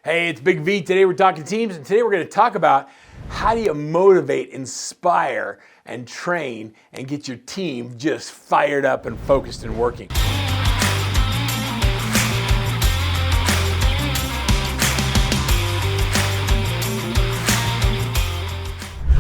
Hey, it's Big V. Today we're talking teams, and today we're going to talk about how do you motivate, inspire, and train and get your team just fired up and focused and working.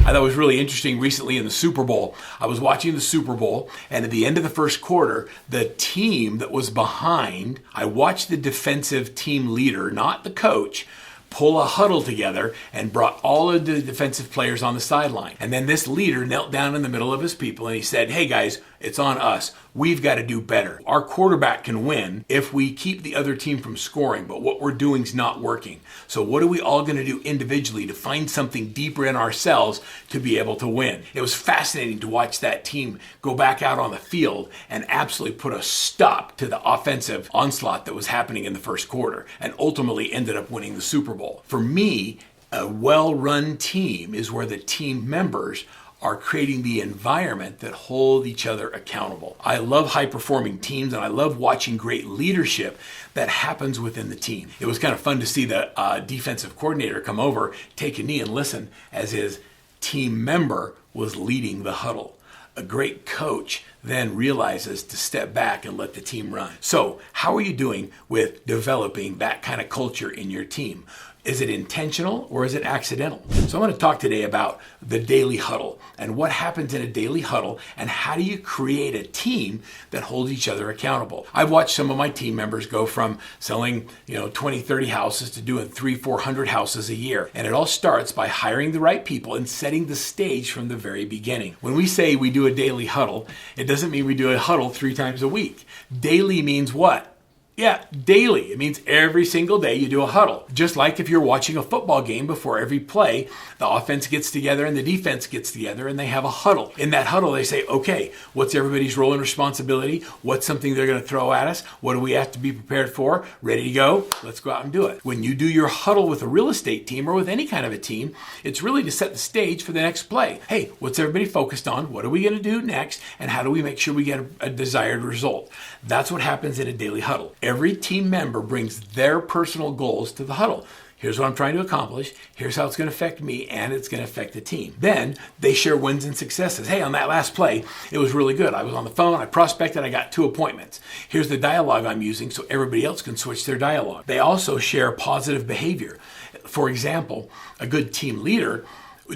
I thought it was really interesting recently in the Super Bowl. I was watching the Super Bowl, and at the end of the first quarter, the team that was behind, I watched the defensive team leader, not the coach, pull a huddle together and brought all of the defensive players on the sideline. And then this leader knelt down in the middle of his people and he said, "Hey guys, it's on us. We've got to do better. Our quarterback can win if we keep the other team from scoring, but what we're doing is not working. So what are we all going to do individually to find something deeper in ourselves to be able to win?" It was fascinating to watch that team go back out on the field and absolutely put a stop to the offensive onslaught that was happening in the first quarter and ultimately ended up winning the Super Bowl. For me, a well-run team is where the team members are creating the environment that hold each other accountable. I love high-performing teams, and I love watching great leadership that happens within the team. It was kind of fun to see the defensive coordinator come over, take a knee, and listen as his team member was leading the huddle. A great coach then realizes to step back and let the team run. So, how are you doing with developing that kind of culture in your team? Is it intentional or is it accidental? So I'm going to talk today about the daily huddle and what happens in a daily huddle and how do you create a team that holds each other accountable. I've watched some of my team members go from selling 20, 30 houses to doing 300, 400 houses a year. And it all starts by hiring the right people and setting the stage from the very beginning. When we say we do a daily huddle, it doesn't mean we do a huddle 3 times a week. Daily means what? Yeah, daily. It means every single day you do a huddle. Just like if you're watching a football game, before every play, the offense gets together and the defense gets together and they have a huddle. In that huddle, they say, okay, what's everybody's role and responsibility? What's something they're going to throw at us? What do we have to be prepared for? Ready to go? Let's go out and do it. When you do your huddle with a real estate team or with any kind of a team, it's really to set the stage for the next play. Hey, what's everybody focused on? What are we going to do next? And how do we make sure we get a desired result? That's what happens in a daily huddle. Every team member brings their personal goals to the huddle. Here's what I'm trying to accomplish. Here's how it's going to affect me, and it's going to affect the team. Then they share wins and successes. Hey, on that last play, it was really good. I was on the phone, I prospected, I got 2 appointments. Here's the dialogue I'm using so everybody else can switch their dialogue. They also share positive behavior. For example, a good team leader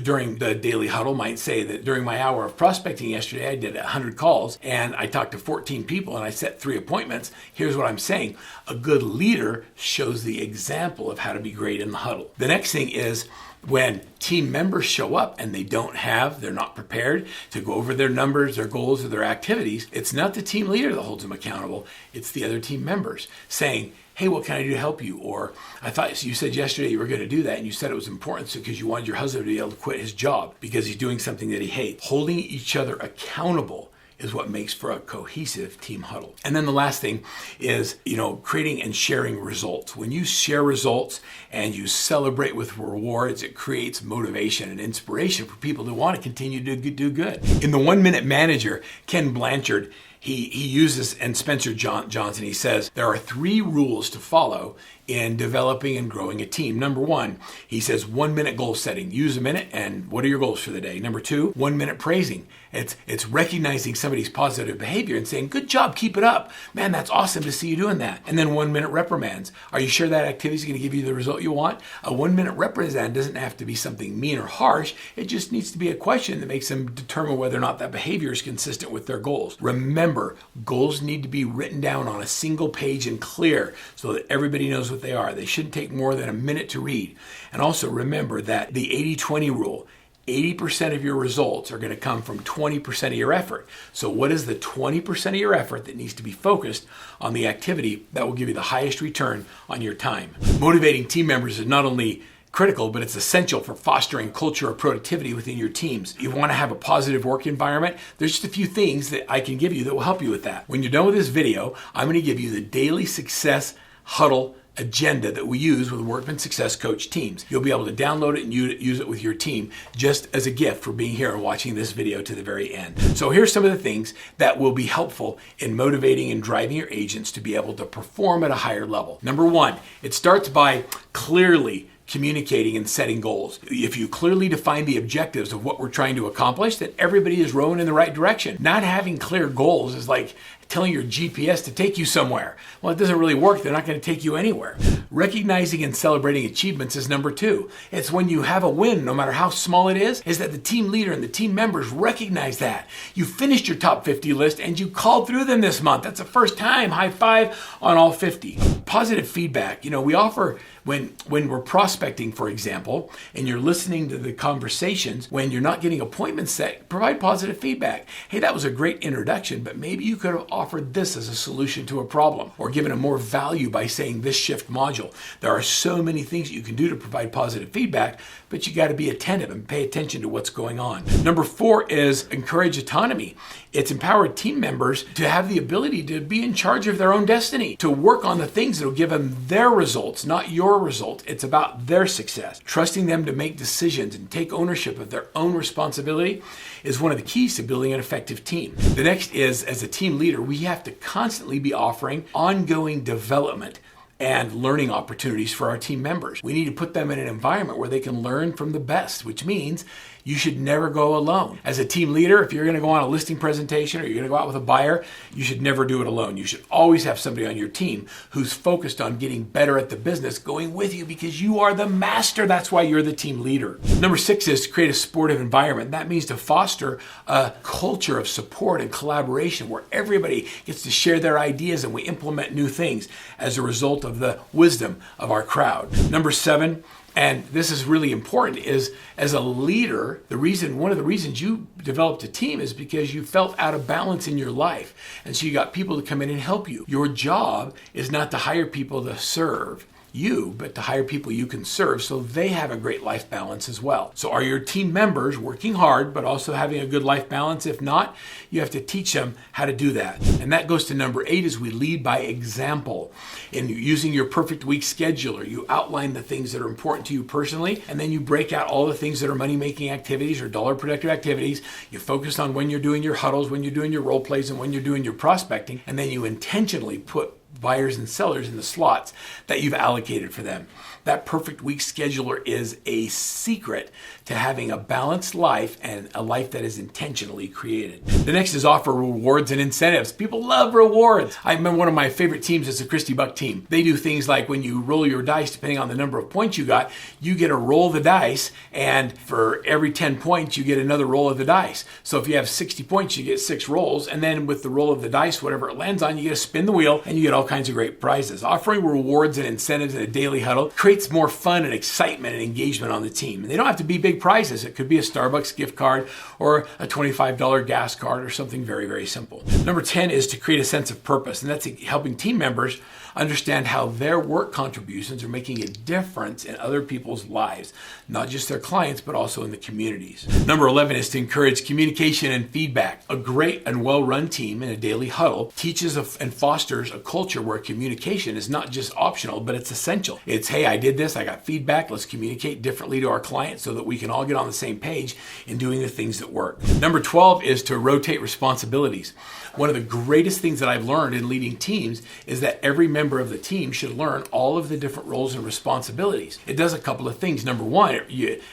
during the daily huddle might say that during my hour of prospecting yesterday, I did 100 calls and I talked to 14 people and I set 3 appointments. Here's what I'm saying. A good leader shows the example of how to be great in the huddle. The next thing is when team members show up and they're not prepared to go over their numbers, their goals, or their activities, it's not the team leader that holds them accountable. It's the other team members saying, hey, what can I do to help you? Or I thought you said yesterday you were going to do that and you said it was important because you wanted your husband to be able to quit his job because he's doing something that he hates. Holding each other accountable is what makes for a cohesive team huddle. And then the last thing is, creating and sharing results. When you share results and you celebrate with rewards, it creates motivation and inspiration for people to want to continue to do good. In the 1 Minute Manager, Ken Blanchard, he uses, and Spencer Johnson, he says, there are 3 rules to follow in developing and growing a team. Number 1, he says 1 minute goal setting. Use a minute and what are your goals for the day? Number 2, 1 minute praising. It's recognizing somebody's positive behavior and saying, good job, keep it up. Man, that's awesome to see you doing that. And then 1 minute reprimands. Are you sure that activity is going to give you the result you want? A 1 minute reprimand doesn't have to be something mean or harsh. It just needs to be a question that makes them determine whether or not that behavior is consistent with their goals. Remember, goals need to be written down on a single page and clear so that everybody knows what they are. They shouldn't take more than a minute to read. And also remember that the 80-20 rule, 80% of your results are going to come from 20% of your effort. So what is the 20% of your effort that needs to be focused on the activity that will give you the highest return on your time? Motivating team members is not only critical, but it's essential for fostering culture of productivity within your teams. You want to have a positive work environment? There's just a few things that I can give you that will help you with that. When you're done with this video, I'm going to give you the daily success huddle agenda that we use with Workman Success Coach teams. You'll be able to download it and use it with your team just as a gift for being here and watching this video to the very end. So here's some of the things that will be helpful in motivating and driving your agents to be able to perform at a higher level. Number one, it starts by clearly communicating and setting goals. If you clearly define the objectives of what we're trying to accomplish, then everybody is rowing in the right direction. Not having clear goals is like telling your GPS to take you somewhere. Well, it doesn't really work. They're not going to take you anywhere. Recognizing and celebrating achievements is number two. It's when you have a win, no matter how small it is that the team leader and the team members recognize that. You finished your top 50 list and you called through them this month. That's the first time. High five on all 50. Positive feedback. We offer when we're prospecting, for example, and you're listening to the conversations, when you're not getting appointments set, provide positive feedback. Hey, that was a great introduction, but maybe you could have offered this as a solution to a problem, or given them more value by saying this shift module. There are so many things you can do to provide positive feedback, but you got to be attentive and pay attention to what's going on. Number four is encourage autonomy. It's empowered team members to have the ability to be in charge of their own destiny, to work on the things that will give them their results, not your result. It's about their success. Trusting them to make decisions and take ownership of their own responsibility is one of the keys to building an effective team. The next is, as a team leader, we have to constantly be offering ongoing development and learning opportunities for our team members. We need to put them in an environment where they can learn from the best, which means you should never go alone. As a team leader, if you're going to go on a listing presentation or you're going to go out with a buyer, you should never do it alone. You should always have somebody on your team who's focused on getting better at the business going with you, because you are the master. That's why you're the team leader. Number six is to create a supportive environment. That means to foster a culture of support and collaboration where everybody gets to share their ideas and we implement new things as a result of the wisdom of our crowd. Number seven, and this is really important, is as a leader, one of the reasons you developed a team is because you felt out of balance in your life. And so you got people to come in and help you. Your job is not to hire people to serve you, but to hire people you can serve so they have a great life balance as well. So are your team members working hard but also having a good life balance? If not, you have to teach them how to do that. And that goes to number 8, is we lead by example. In using your perfect week scheduler, you outline the things that are important to you personally, and then you break out all the things that are money-making activities or dollar-productive activities. You focus on when you're doing your huddles, when you're doing your role plays, and when you're doing your prospecting, and then you intentionally put buyers and sellers in the slots that you've allocated for them. That perfect week scheduler is a secret to having a balanced life and a life that is intentionally created. The next is offer rewards and incentives. People love rewards. I remember one of my favorite teams is the Christy Buck team. They do things like when you roll your dice, depending on the number of points you got, you get to roll the dice, and for every 10 points, you get another roll of the dice. So if you have 60 points, you get 6 rolls, and then with the roll of the dice, whatever it lands on, you get to spin the wheel, and you get all kinds of great prizes. Offering rewards and incentives in a daily huddle creates more fun and excitement and engagement on the team. And they don't have to be big prizes. It could be a Starbucks gift card or a $25 gas card or something very, very simple. Number 10 is to create a sense of purpose. And that's helping team members understand how their work contributions are making a difference in other people's lives, not just their clients, but also in the communities. Number 11 is to encourage communication and feedback. A great and well-run team in a daily huddle teaches and fosters a culture where communication is not just optional, but it's essential. It's, hey, I did this, I got feedback, let's communicate differently to our clients so that we can all get on the same page in doing the things that work. Number 12 is to rotate responsibilities. One of the greatest things that I've learned in leading teams is that every member of the team should learn all of the different roles and responsibilities. It does a couple of things. Number one,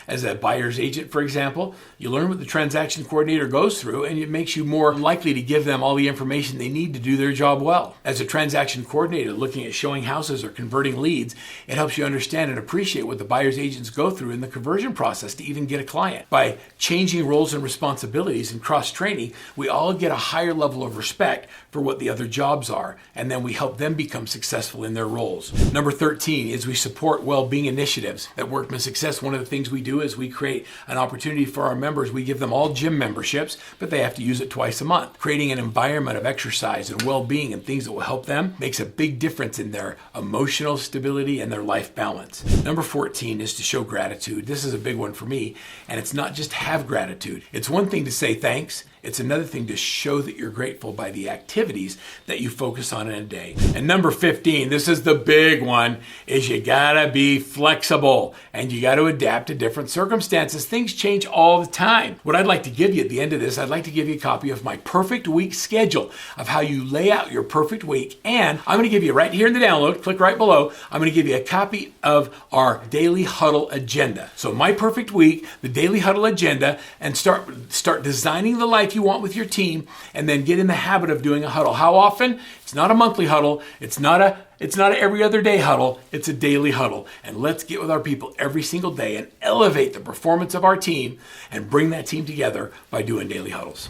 as a buyer's agent, for example, you learn what the transaction coordinator goes through, and it makes you more likely to give them all the information they need to do their job well. As a transaction coordinator looking at showing houses or converting leads, it helps you understand and appreciate what the buyer's agents go through in the conversion process to even get a client. By changing roles and responsibilities and cross-training, we all get a higher level of respect for what the other jobs are, and then we help them become successful in their roles. Number 13 is we support well-being initiatives. At Workman Success, one of the things we do is we create an opportunity for our members. We give them all gym memberships, but they have to use it twice a month. Creating an environment of exercise and well-being and things that will help them makes a big difference in their emotional stability and their life balance. Number 14 is to show gratitude. This is a big one for me, and it's not just have gratitude. It's one thing to say thanks It's another thing to show that you're grateful by the activities that you focus on in a day. And number 15, this is the big one, is you gotta be flexible and you gotta adapt to different circumstances. Things change all the time. What I'd like to give you at the end of this, I'd like to give you a copy of my perfect week schedule of how you lay out your perfect week. And I'm gonna give you right here in the download, click right below, I'm gonna give you a copy of our daily huddle agenda. So my perfect week, the daily huddle agenda, and start designing the life you want with your team, and then get in the habit of doing a huddle. How often? It's not a monthly huddle. It's not a every other day huddle. It's a daily huddle. And let's get with our people every single day and elevate the performance of our team and bring that team together by doing daily huddles.